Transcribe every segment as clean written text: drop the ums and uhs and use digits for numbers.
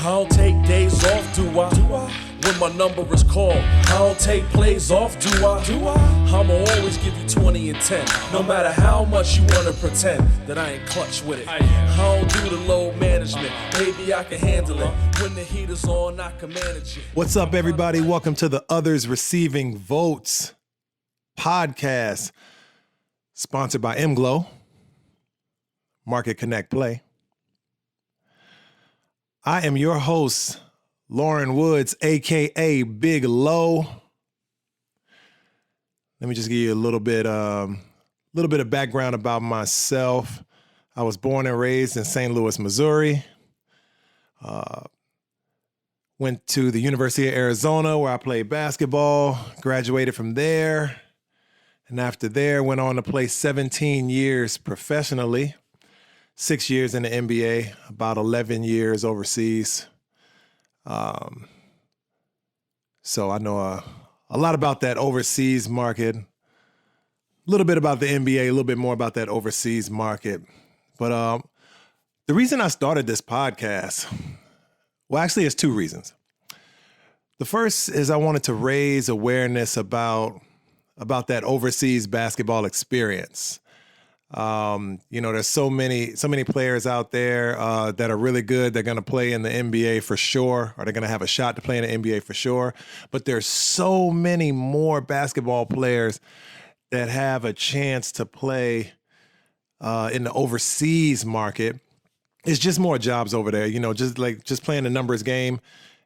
don't take days off, do I? When my number is called, I don't take plays off, do I? I'ma always give you 20 and 10, no matter how much you wanna pretend that I ain't clutch with it. I don't do the load management, maybe I can handle it. When the heat is on, I can manage it. What's up, everybody? Welcome to the Others Receiving Votes podcast, sponsored by MGlow, Market Connect Play. I am your host, Lauren Woods, aka Big Low. Let me just give you a little bit of background about myself. I was born and raised in St. Louis, Missouri. Went to the University of Arizona where I played basketball, graduated from there. And after there, went on to play 17 years professionally, 6 years in the NBA, about 11 years overseas. So I know a lot about that overseas market, a little bit about the NBA, a little bit more about that overseas market. But the reason I started this podcast, well, actually, it's two reasons. The first is I wanted to raise awareness about that overseas basketball experience. There's so many players out there that are really good. They're going to play in the NBA for sure, or they're going to have a shot to play in the NBA for sure. But there's so many more basketball players that have a chance to play in the overseas market. It's just more jobs over there. Just playing the numbers game.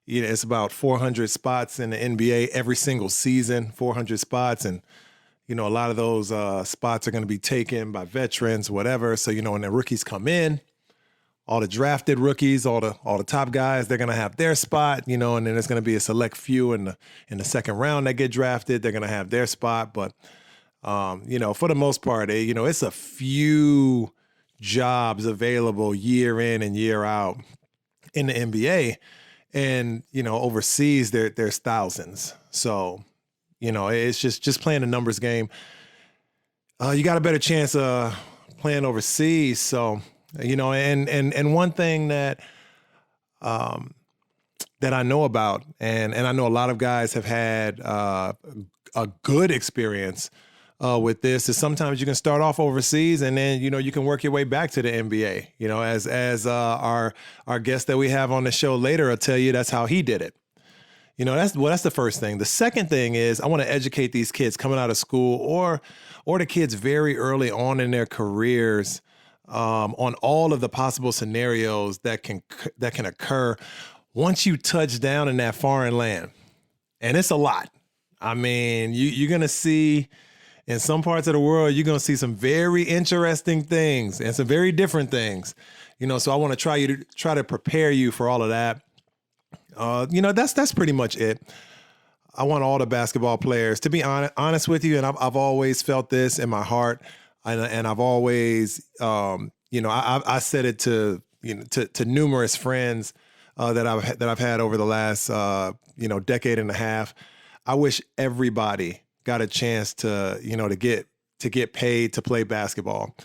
It's about 400 spots in the NBA every single season, 400 spots. And a lot of those spots are going to be taken by veterans, whatever. So, when the rookies come in, all the drafted rookies, all the top guys, they're going to have their spot, and then there's going to be a select few in the second round that get drafted. They're going to have their spot. But, for the most part, it's a few jobs available year in and year out in the NBA. And, overseas, there's thousands. So, it's just playing the numbers game. You got a better chance of playing overseas. So, and one thing that I know about, and I know a lot of guys have had a good experience with this, is sometimes you can start off overseas and then, you can work your way back to the NBA. As our guest that we have on the show later will tell you, that's how he did it. That's the first thing. The second thing is I want to educate these kids coming out of school or the kids very early on in their careers on all of the possible scenarios that can occur once you touch down in that foreign land. And it's a lot. I mean, you're going to see in some parts of the world, you're going to see some very interesting things and some very different things. So I want to try to prepare you for all of that. That's pretty much it. I want all the basketball players to be honest with you. And I've always felt this in my heart. And I've always, I said it to numerous friends that I've had over the last, decade and a half. I wish everybody got a chance to get paid to play basketball,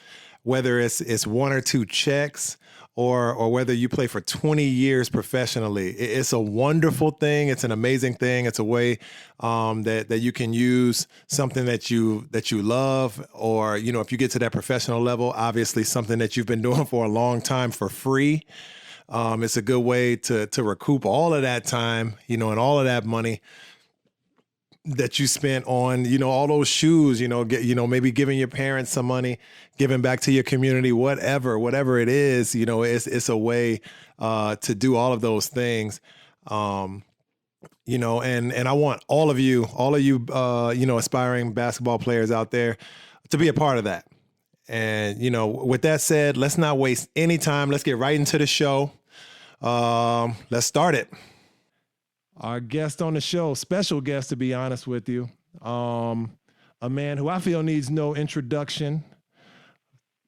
whether it's one or two checks or whether you play for 20 years professionally. It's a wonderful thing. It's an amazing thing. It's a way that you can use something that you love, or, if you get to that professional level, obviously something that you've been doing for a long time for free. It's a good way to recoup all of that time, and all of that money that you spent on, all those shoes, maybe giving your parents some money, giving back to your community, whatever it is, it's a way to do all of those things. And I want all of you, aspiring basketball players out there to be a part of that. And, with that said, let's not waste any time. Let's get right into the show. Let's start it. Our guest on the show, special guest, to be honest with you, a man who I feel needs no introduction,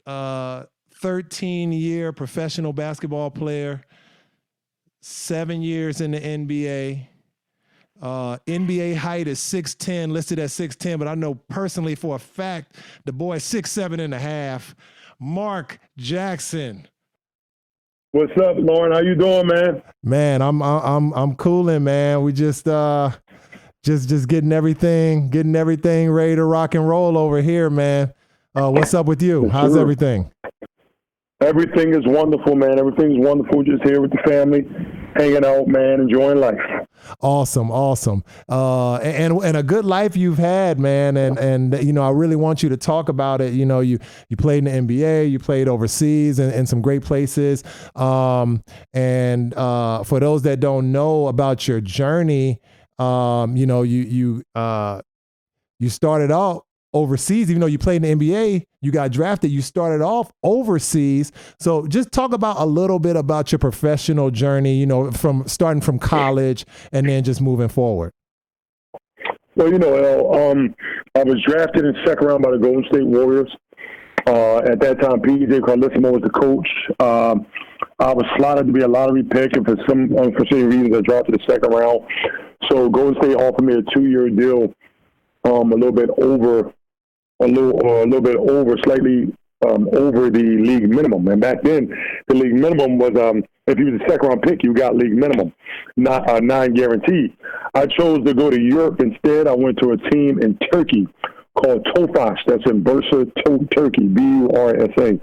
13-year professional basketball player, 7 years in the NBA. NBA height is 6'10", listed at 6'10", but I know personally for a fact the boy is 6'7.5". Marc Jackson. What's up, Lauren? How you doing, man? Man, I'm cooling, man. We just getting everything ready to rock and roll over here, man. What's up with you? How's everything? Everything is wonderful, man. Everything's wonderful. Just here with the family, hanging out, man, enjoying life. Awesome. And a good life you've had, man. And I really want you to talk about it. You played in the NBA, you played overseas in some great places. And for those that don't know about your journey, you started out overseas. Even though you played in the NBA, you got drafted, you started off overseas. So just talk about a little bit about your professional journey, from starting from college and then just moving forward. Well, I was drafted in the second round by the Golden State Warriors. At that time, P.J. Carlissimo was the coach. I was slotted to be a lottery pick, and for some unforeseen reasons, I dropped to the second round. So Golden State offered me a 2-year deal, slightly over the league minimum. And back then, the league minimum was, if you was a second round pick, you got league minimum, not non-guaranteed. I chose to go to Europe instead. I went to a team in Turkey called Tofaş. That's in Bursa, Turkey, Bursa.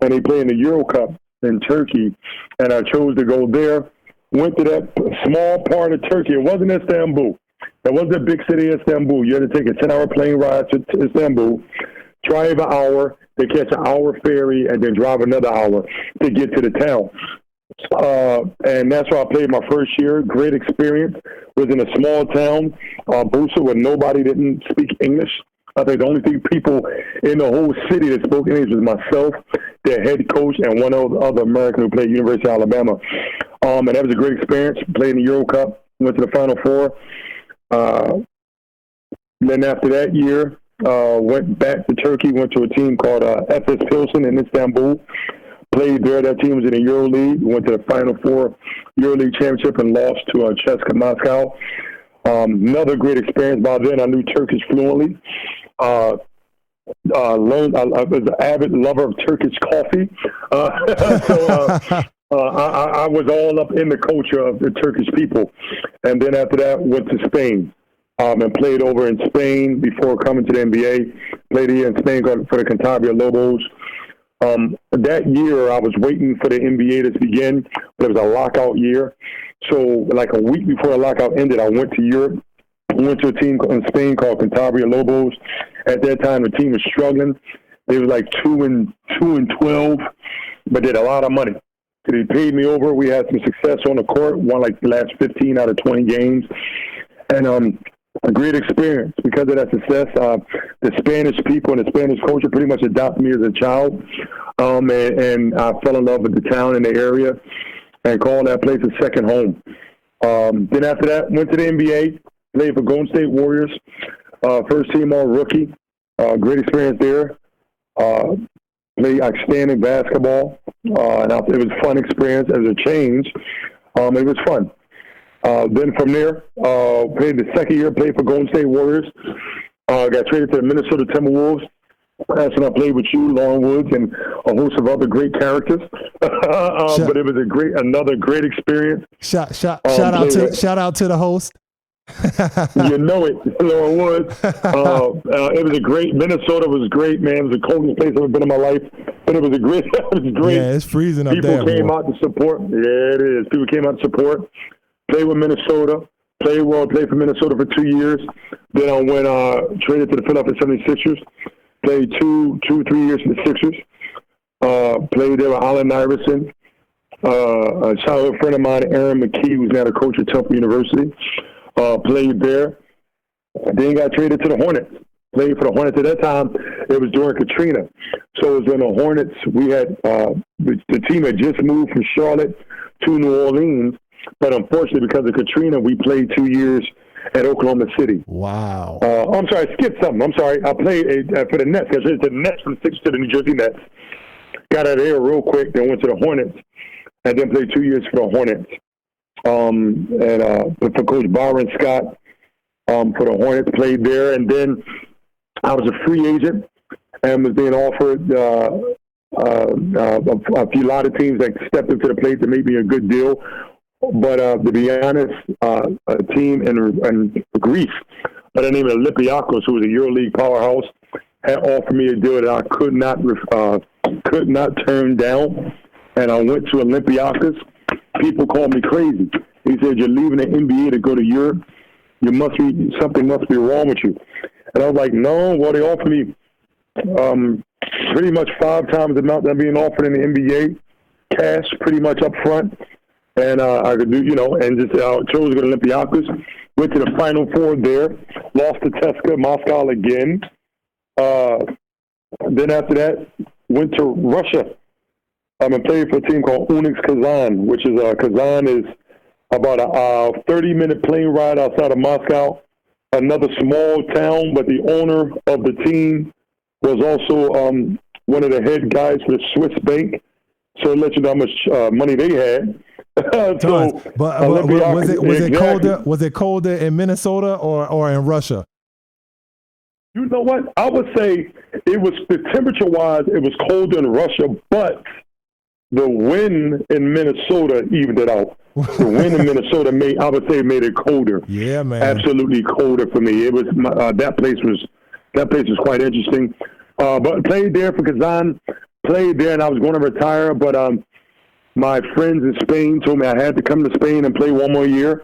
And they play in the Euro Cup in Turkey. And I chose to go there. Went to that small part of Turkey. It wasn't Istanbul. It wasn't a big city, Istanbul. You had to take a 10-hour plane ride to Istanbul, drive an hour, then catch an hour ferry, and then drive another hour to get to the town. And that's where I played my first year. Great experience. Was in a small town, Bursa, where nobody didn't speak English. I think the only people in the whole city that spoke English was myself, their head coach, and one other American who played at University of Alabama. And that was a great experience. Played in the Euro Cup, went to the Final Four. Then after that year, went back to Turkey, went to a team called Efes Pilsen in Istanbul. Played there. That team was in the EuroLeague. Went to the Final Four EuroLeague championship and lost to CSKA Moscow. Another great experience. By then, I knew Turkish fluently. I was an avid lover of Turkish coffee. I was all up in the culture of the Turkish people. And then after that, went to Spain and played over in Spain before coming to the NBA. Played here in Spain for the Cantabria Lobos. That year, I was waiting for the NBA to begin, but it was a lockout year. So like a week before the lockout ended, I went to Europe. Went to a team in Spain called Cantabria Lobos. At that time, the team was struggling. They were like 2-12, but they had a lot of money. So they paid me over. We had some success on the court. Won like the last 15 out of 20 games, and a great experience because of that success. The Spanish people and the Spanish culture pretty much adopted me as a child, and I fell in love with the town and the area, and called that place a second home. Then after that, went to the NBA. Played for Golden State Warriors, first team all rookie. Great experience there. Played outstanding basketball. And it was a fun experience as a change. It was fun. Then from there, played the second year, played for Golden State Warriors. Got traded to the Minnesota Timberwolves. That's when I played with you, Lauren Woods, and a host of other great characters. But it was another great experience. Shout out to the host. You know it, Lauren Woods. It was a great. Minnesota was great, man. It was the coldest place I've ever been in my life, but it was great. It was great. Yeah, it's freezing up there. People came out to support. Yeah, it is. People came out to support. Played with Minnesota. Played for Minnesota for 2 years. Then I went traded to the Philadelphia 76ers. Played 3 years for the Sixers. Played there with Allen Iverson. A childhood friend of mine, Aaron McKee, who's now the coach at Temple University. Played there. Then got traded to the Hornets. Played for the Hornets. At that time, it was during Katrina. So it was when the Hornets, we had, the team had just moved from Charlotte to New Orleans. But unfortunately, because of Katrina, we played 2 years at Oklahoma City. Wow. I'm sorry, I skipped something. I'm sorry. I played for the Nets. I traded to the Nets from the Sixers to the New Jersey Nets. Got out of there real quick, then went to the Hornets, and then played 2 years for the Hornets. For Coach Byron Scott for the Hornets, played there. And then I was a free agent and was being offered a lot of teams that stepped up to the plate to make me a good deal. But to be honest, a team in Greece by the name of Olympiacos, who was a EuroLeague powerhouse, had offered me a deal that I could not turn down. And I went to Olympiacos. People called me crazy. He said, "You're leaving the NBA to go to Europe. Something must be wrong with you." And I was like, "No." Well, they offered me pretty much 5 times the amount that I'm being offered in the NBA, cash pretty much up front. And I could do, and just chose to go to Olympiacos. Went to the Final Four there. Lost to CSKA Moscow again. Then after that, went to Russia. I'm playing for a team called Unix Kazan, which is Kazan is about a 30-minute plane ride outside of Moscow. Another small town, but the owner of the team was also one of the head guys for the Swiss bank. So it lets you know how much money they had. But was it colder in Minnesota or in Russia? You know what? I would say it was, the temperature-wise, it was colder in Russia, but the wind in Minnesota evened it out. The wind in Minnesota made it colder. Yeah, man. Absolutely colder for me. It was that place was quite interesting. But played there for Kazan. Played there, and I was going to retire, but my friends in Spain told me I had to come to Spain and play one more year.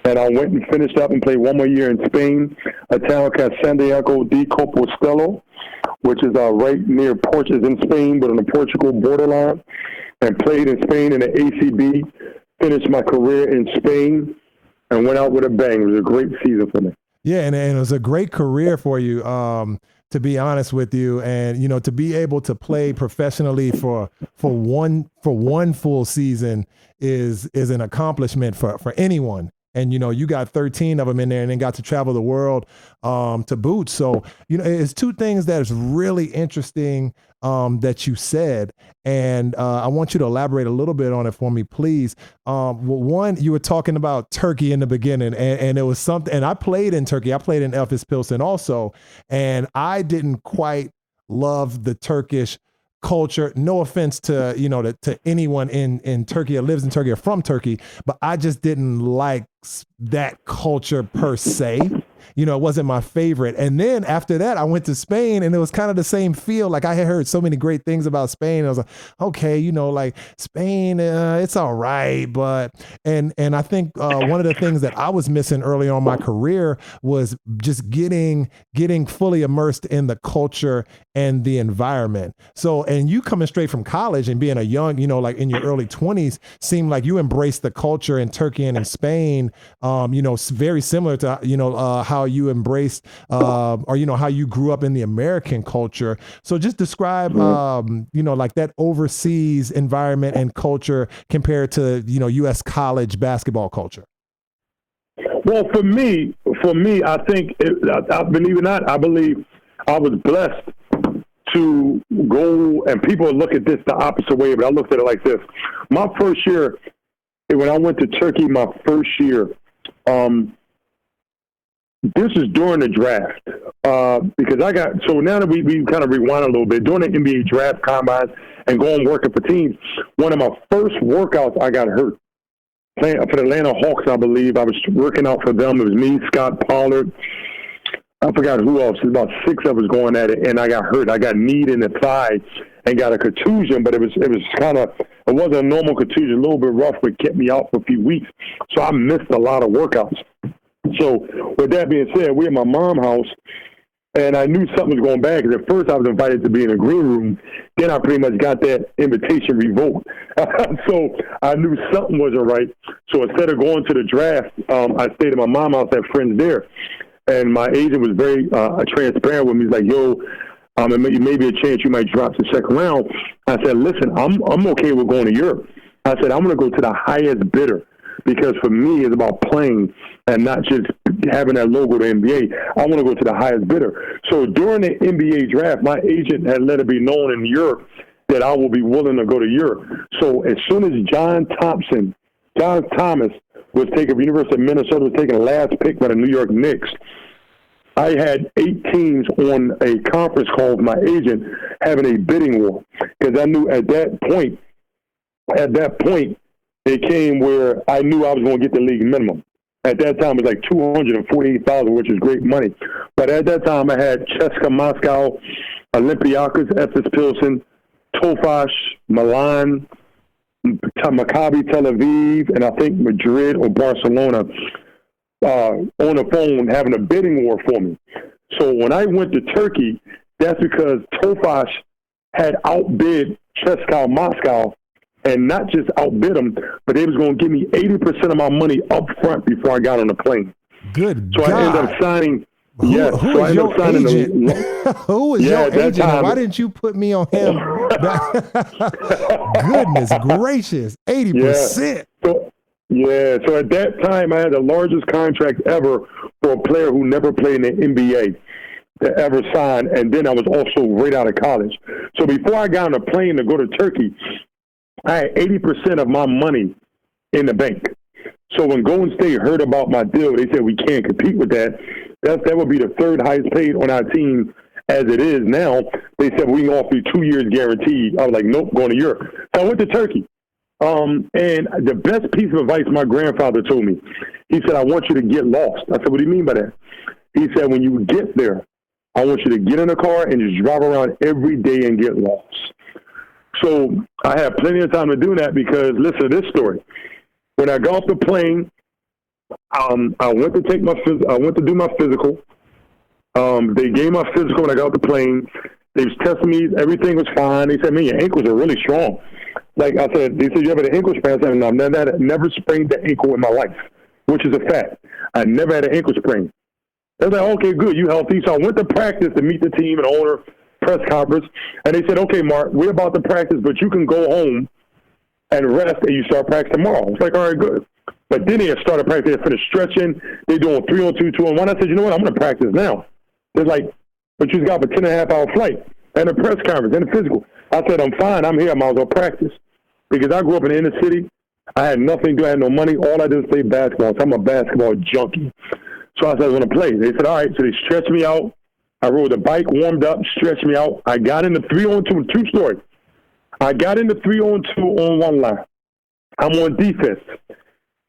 And I went and finished up and played one more year in Spain, a town called Santiago de Compostela, which is right near Portugal, in Spain, but on the Portugal borderline. And played in Spain in the ACB, finished my career in Spain, and went out with a bang. It was a great season for me. Yeah, and it was a great career for you, to be honest with you. And, to be able to play professionally for one full season is an accomplishment for anyone. And, you got 13 of them in there and then got to travel the world to boot. So, it's 2 things that is really interesting that you said. And I want you to elaborate a little bit on it for me, please. One, you were talking about Turkey in the beginning, and it was something, and I played in Turkey. I played in Efes Pilsen also, and I didn't quite love the Turkish culture. No offense to, to anyone in Turkey or lives in Turkey or from Turkey, but I just didn't like that culture per se. It wasn't my favorite. And then after that, I went to Spain, and it was kind of the same feel. Like, I had heard so many great things about Spain. I was like, okay, like Spain, it's all right. But, and I think one of the things that I was missing early on in my career was just getting fully immersed in the culture and the environment. So, and you coming straight from college and being a young, like in your early 20s, seemed like you embraced the culture in Turkey and in Spain, very similar to, how you embraced, or, how you grew up in the American culture. So just describe, like that overseas environment and culture compared to, U.S. college basketball culture. Well, for me, I think, believe it or not, I believe I was blessed to go, and people look at this the opposite way, but I looked at it like this. My first year, when I went to Turkey, my first year, this is during the draft, because so now that we kind of rewind a little bit, during the NBA draft combine and going working for teams, one of my first workouts, I got hurt. Playing for the Atlanta Hawks, I believe. I was working out for them. It was me, Scott Pollard. I forgot who else. There's about 6 of us going at it, and I got hurt. I got kneed in the thigh and got a contusion, but it wasn't a normal contusion, a little bit rough, but kept me out for a few weeks. So I missed a lot of workouts. So with that being said, we're at my mom's house, and I knew something was going bad because at first I was invited to be in the green room. Then I pretty much got that invitation revoked. So I knew something wasn't right. So instead of going to the draft, I stayed at my mom's house, had friends there. And my agent was very transparent with me. He's like, yo, it may be a chance you might drop to the second round. I said, listen, I'm okay with going to Europe. I said, I'm going to go to the highest bidder. Because for me, it's about playing and not just having that logo to NBA. I want to go to the highest bidder. So during the NBA draft, my agent had let it be known in Europe that I will be willing to go to Europe. So as soon as John Thomas was taken, University of Minnesota was taking the last pick by the New York Knicks, I had 8 teams on a conference call with my agent having a bidding war, because I knew at that point, it came where I knew I was going to get the league minimum. At that time, it was like $248,000, which is great money. But at that time, I had CSKA Moscow, Olympiacos, FS Pilsen, Tofaş, Milan, Maccabi Tel Aviv, and I think Madrid or Barcelona on the phone having a bidding war for me. So when I went to Turkey, that's because Tofaş had outbid CSKA Moscow, and not just outbid them, but they was going to give me 80% of my money up front before I got on the plane. Good So God. I ended up signing. Who is your agent? Who is your agent? Time, why didn't you put me on him? Goodness gracious, 80%. So at that time, I had the largest contract ever for a player who never played in the NBA to ever sign, and then I was also right out of college. So before I got on a plane to go to Turkey, I had 80% of my money in the bank. So when Golden State heard about my deal, they said, we can't compete with that. That would be the third highest paid on our team as it is now. They said, we can offer you 2 years guaranteed. I was like, nope, going to Europe. So I went to Turkey. And the best piece of advice my grandfather told me, he said, I want you to get lost. I said, what do you mean by that? He said, when you get there, I want you to get in a car and just drive around every day and get lost. So I had plenty of time to do that because, listen to this story. When I got off the plane, I went to do my physical. They gave my physical when I got off the plane. They was testing me. Everything was fine. They said, man, your ankles are really strong. Like I said, they said, you have an ankle sprain? I said, no, I've never sprained the ankle in my life, which is a fact. I never had an ankle sprain. They was like, okay, good, you healthy. So I went to practice to meet the team and owner, press conference, and they said, okay, Mark, we're about to practice, but you can go home and rest, and you start practice tomorrow. It's like, all right, good. But then they had started practice. They finished stretching. They doing 3-on-2, 2-on-1. I said, you know what? I'm going to practice now. They're like, but you got a 10.5-hour flight and a press conference and a physical. I said, I'm fine. I'm here. I might as well practice. Because I grew up in the inner city. I had nothing to do. I had no money. All I did was play basketball. So I'm a basketball junkie. So I said, I was going to play. They said, all right. So they stretched me out. I rode the bike, warmed up, stretched me out. I got into 3-on-2, true story. I got into 3-on-2 on one line. I'm on defense.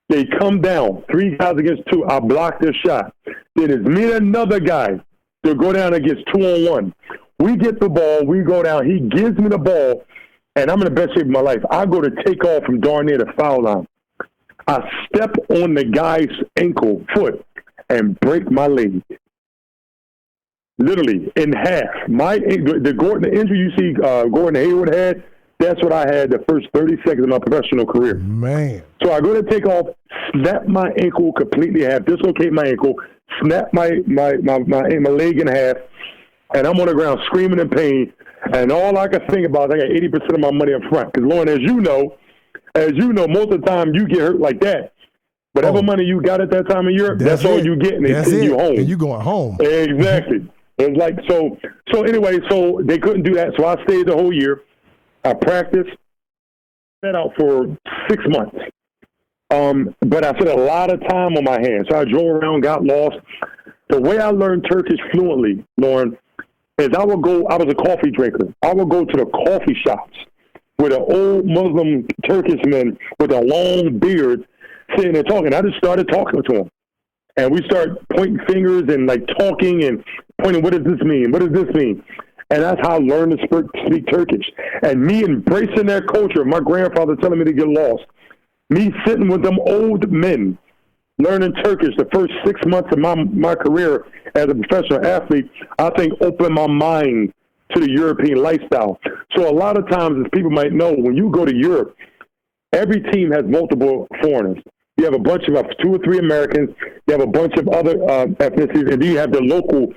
They come down, 3 guys against 2. I block their shot. Then it's me and another guy to go down against 2-on-1. We get the ball. We go down. He gives me the ball, and I'm in the best shape of my life. I go to take off from darn near the foul line. I step on the guy's foot, and break my leg. Literally in half. The injury you see Gordon Hayward had, that's what I had the first 30 seconds of my professional career. Man. So I go to take off, snap my ankle completely in half, dislocate my ankle, snap my leg in half, and I'm on the ground screaming in pain. And all I can think about is I got 80% of my money up front. Because, Lauren, as you know, most of the time you get hurt like that. Whatever money you got at that time in Europe, that's all you get, and they send you home. And you going home. Exactly. It's like so anyway, so they couldn't do that. So I stayed the whole year. I practiced, set out for 6 months. But I spent a lot of time on my hands. So I drove around, got lost. The way I learned Turkish fluently, Lauren, is I was a coffee drinker. I would go to the coffee shops with an old Muslim Turkish man with a long beard sitting there talking. I just started talking to him. And we start pointing fingers and like talking and pointing, what does this mean? What does this mean? And that's how I learned to speak Turkish. And me embracing that culture, my grandfather telling me to get lost, me sitting with them old men, learning Turkish the first 6 months of my career as a professional athlete, I think opened my mind to the European lifestyle. So a lot of times, as people might know, when you go to Europe, every team has multiple foreigners. You have a bunch of 2 or 3 Americans. You have a bunch of other ethnicities, and then you have the local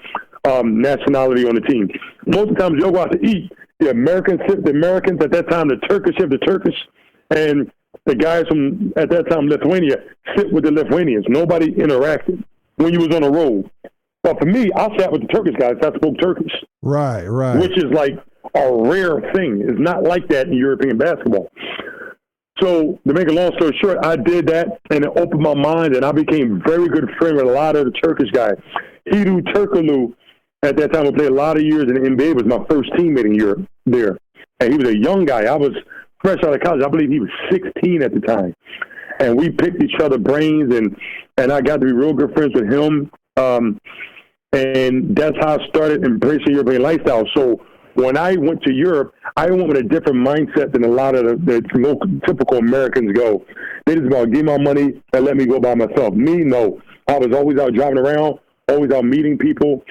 nationality on the team. Most of the times you'll go out to eat, the Americans sit the Americans. At that time, the Turkish have the Turkish, and the guys from, at that time, Lithuania, sit with the Lithuanians. Nobody interacted when you was on the road. But for me, I sat with the Turkish guys. I spoke Turkish. Right. Which is like a rare thing. It's not like that in European basketball. So to make a long story short, I did that, and it opened my mind, and I became very good friend with a lot of the Turkish guys. Hedo Turkoglu, at that time, I played a lot of years in the NBA, was my first teammate in Europe there. And he was a young guy. I was fresh out of college. I believe he was 16 at the time. And we picked each other brains, and I got to be real good friends with him. And that's how I started embracing European lifestyle. So when I went to Europe, I went with a different mindset than a lot of the typical Americans go. They just about give my money and let me go by myself. Me, no. I was always out driving around, always out meeting people,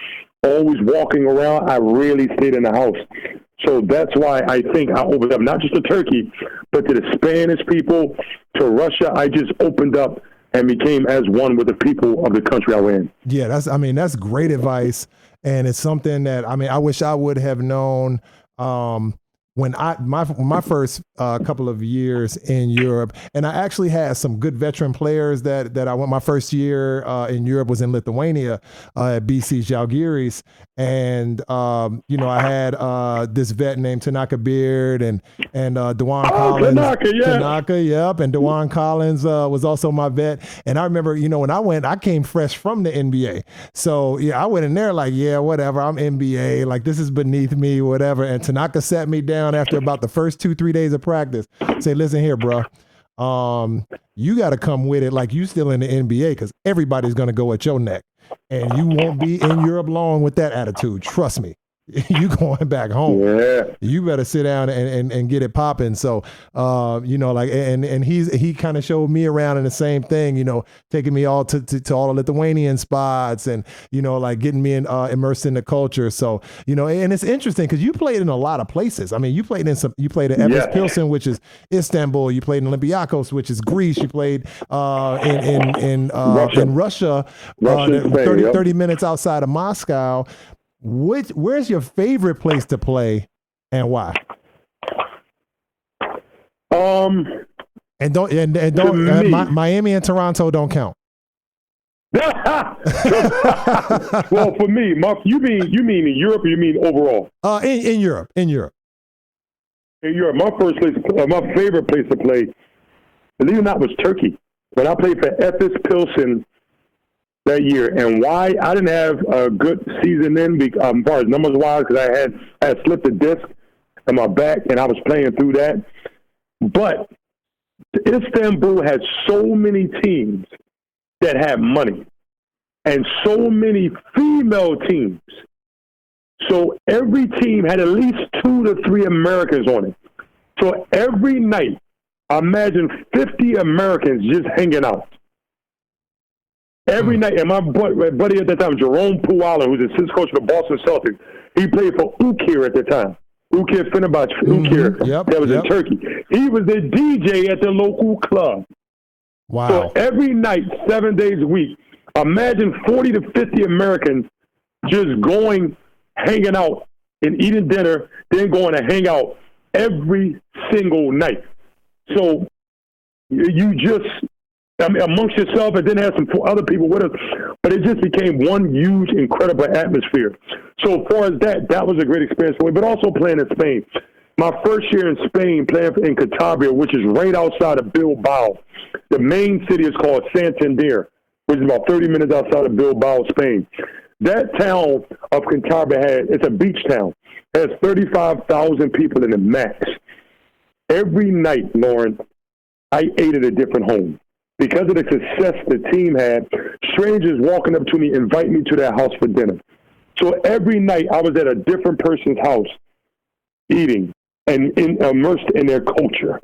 always walking around. I rarely stayed in the house. So that's why I think I opened up, not just to Turkey, but to the Spanish people, to Russia. I just opened up and became as one with the people of the country I was in. Yeah, that's great advice. And it's something that, I wish I would have known when my first couple of years in Europe, and I actually had some good veteran players that I went. My first year in Europe was in Lithuania at BC Žalgiris, and I had this vet named Tanaka Beard and DeJuan Collins. Tanaka, yep, and DeJuan Collins was also my vet. And I remember, when I went, I came fresh from the NBA, so yeah, I went in there like, yeah, whatever, I'm NBA, like this is beneath me, whatever. And Tanaka sat me down after about the first 2-3 days of practice, say, listen here, bro, you got to come with it like you still in the NBA, because everybody's going to go at your neck, and you won't be in Europe long with that attitude. Trust me. You going back home. Yeah. You better sit down and get it popping. So, he kind of showed me around in the same thing, taking me all to all the Lithuanian spots and, getting me immersed in the culture. So, and it's interesting because you played in a lot of places. You played in Efes Pilsen, which is Istanbul. You played in Olympiacos, which is Greece. You played in Russia, 30 minutes outside of Moscow. Where's your favorite place to play and why? Miami and Toronto don't count. Well, for me, Mark, you mean in Europe or you mean overall? In Europe. In Europe, my favorite place to play, believe it or not, was Turkey. When I played for Efes Pilsen that year, and why I didn't have a good season then, as far as numbers wise, because I had slipped a disc in my back, and I was playing through that. But Istanbul had so many teams that had money, and so many female teams. So every team had at least 2 to 3 Americans on it. So every night, imagine 50 Americans just hanging out. Every night, and my buddy at that time, Jerome Puala, who's the assistant coach for the Boston Celtics, he played for Ukir at the time. Ukir Fenerbahce, that was in Turkey. He was the DJ at the local club. Wow. So every night, 7 days a week, imagine 40 to 50 Americans just hanging out and eating dinner, then going to hang out every single night. So you just... amongst yourself, and then had some other people with us, but it just became one huge, incredible atmosphere. So as far as that was a great experience for me, but also playing in Spain. My first year in Spain, playing in Cantabria, which is right outside of Bilbao. The main city is called Santander, which is about 30 minutes outside of Bilbao, Spain. That town of Cantabria it's a beach town. It has 35,000 people in the max. Every night, Lauren, I ate at a different home. Because of the success the team had, strangers walking up to me invite me to their house for dinner. So every night I was at a different person's house eating and immersed in their culture.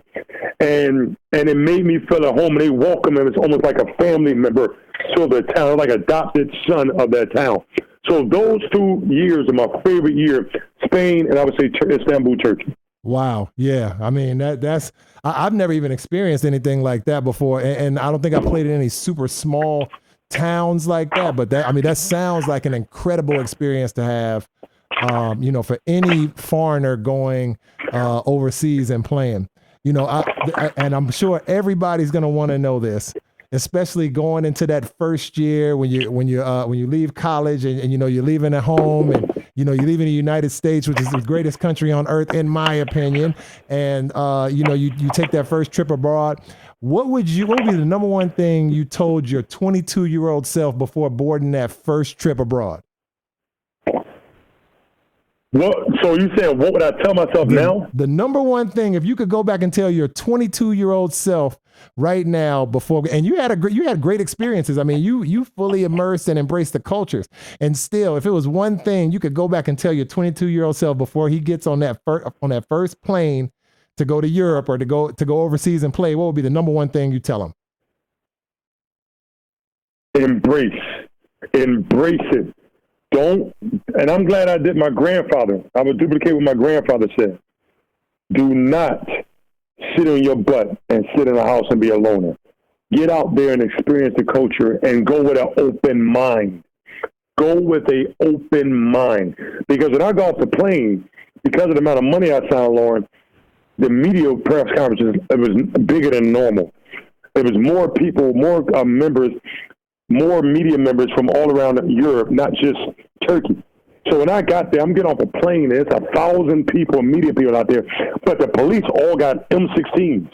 And it made me feel at home. And they welcome me. It's almost like a family member to the town, like adopted son of that town. So those 2 years are my favorite year, Spain and I would say Istanbul, Turkey. Wow. Yeah. I've never even experienced anything like that before. And I don't think I played in any super small towns like that, but that sounds like an incredible experience to have, for any foreigner going overseas and playing, and I'm sure everybody's going to want to know this, especially going into that first year when you leave college and you're leaving at home you know, you're leaving the United States, which is the greatest country on earth, in my opinion. And, you know, you take that first trip abroad. What would be the number one thing you told your 22-year-old self before boarding that first trip abroad? So you saying, what would I tell myself now? The number one thing, if you could go back and tell your 22-year-old self right now before, and you had great experiences. I mean, you fully immersed and embraced the cultures. And still, if it was one thing you could go back and tell your 22-year-old self before he gets on that first plane to go to Europe or to go overseas and play, what would be the number one thing you tell him? Embrace it. And I'm glad I did my grandfather. I would duplicate what my grandfather said. Do not sit on your butt and sit in a house and be a loner. Get out there and experience the culture and go with an open mind. Go with an open mind. Because when I got off the plane, because of the amount of money I signed, Lauren, the media press conferences, it was bigger than normal. It was more people, more members, more media members from all around Europe, not just Turkey. So when I got there, I'm getting off a plane, there's 1,000 people, media people out there, but the police all got M16s.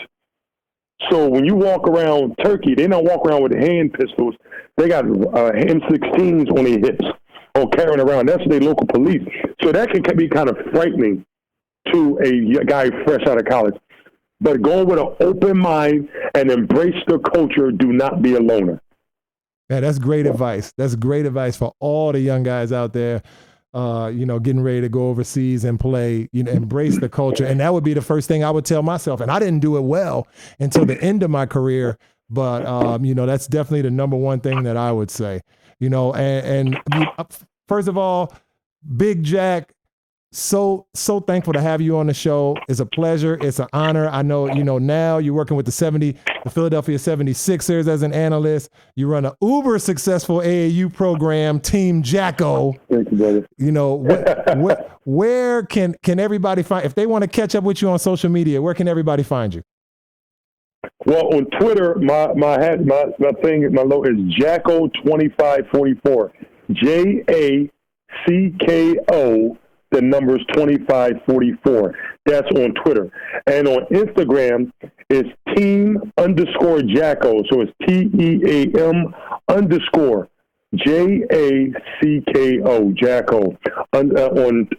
So when you walk around Turkey, they don't walk around with hand pistols. They got M16s on their hips or carrying around. That's their local police. So that can be kind of frightening to a guy fresh out of college. But go with an open mind and embrace the culture. Do not be a loner. Yeah, that's great advice. That's great advice for all the young guys out there, you know, getting ready to go overseas and play, you know, embrace the culture. And that would be the first thing I would tell myself. And I didn't do it well until the end of my career. But, you know, that's definitely the number one thing that I would say, you know, and first of all, Big Jack, so thankful to have you on the show. It's a pleasure. It's an honor. I know, you know, now you're working with the Philadelphia 76ers as an analyst. You run an uber successful AAU program, Team Jacko. Thank you, brother. You know, where can everybody find, if they want to catch up with you on social media, where can everybody find you? Well, on Twitter, my logo is Jacko2544. JACKO. The number's 2544. That's on Twitter. And on Instagram, it's team_Jacko. So it's TEAM_JACKO, Jacko, on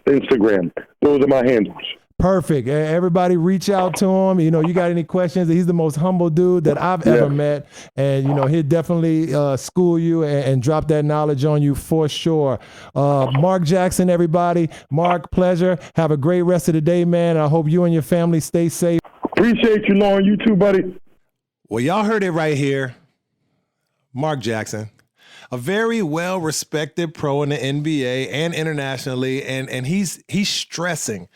Instagram. Those are my handles. Perfect. Everybody reach out to him. You know, you got any questions? He's the most humble dude that I've ever met. And, you know, he'll definitely school you and drop that knowledge on you for sure. Marc Jackson, everybody. Marc, pleasure. Have a great rest of the day, man. I hope you and your family stay safe. Appreciate you, Lauren. You too, buddy. Well, y'all heard it right here. Marc Jackson. A very well-respected pro in the NBA and internationally. And he's stressing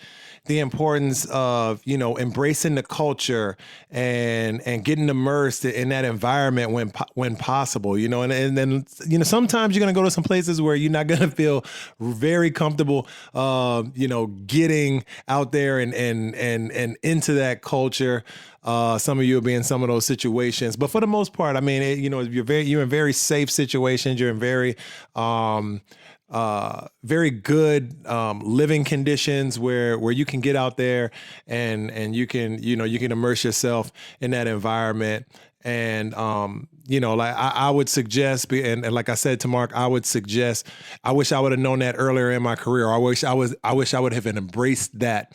the importance of, you know, embracing the culture and getting immersed in that environment when possible, you know, and then, you know, sometimes you're going to go to some places where you're not going to feel very comfortable, you know, getting out there and into that culture. Some of you will be in some of those situations, but for the most part, I mean, you know, you're in very safe situations. You're in very good living conditions where you can get out there and you can immerse yourself in that environment. And you know, like I would suggest, and like I said to Marc, I would suggest, I wish I would have known that earlier in my career. I wish I would have embraced that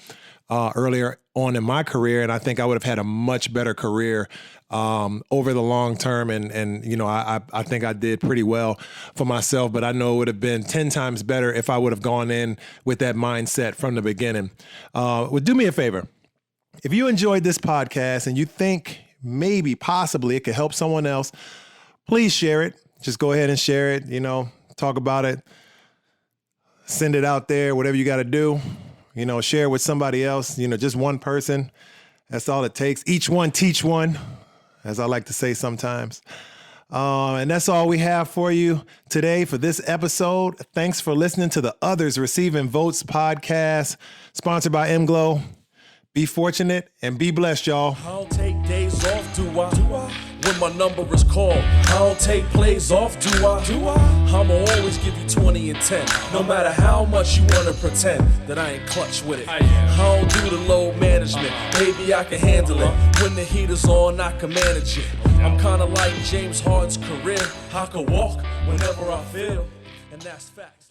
earlier on in my career, and I think I would have had a much better career over the long term. And you know, I think I did pretty well for myself, but I know it would have been 10 times better if I would have gone in with that mindset from the beginning. Well, do me a favor. If you enjoyed this podcast and you think maybe possibly it could help someone else, please share it. Just go ahead and share it, you know, talk about it, send it out there, whatever you got to do. You know, share it with somebody else, you know, just one person. That's all it takes. Each one, teach one, as I like to say sometimes. And that's all we have for you today for this episode. Thanks for listening to the Others Receiving Votes podcast, sponsored by MGlow. Be fortunate and be blessed, y'all. I'll take days off, do I? when my number is called. I don't take plays off, do I? I'ma always give you 20 and 10. No matter how much you wanna pretend that I ain't clutch with it. I don't do the load management, maybe I can handle it. When the heat is on, I can manage it. I'm kinda like James Harden's career. I can walk whenever I feel, and that's facts.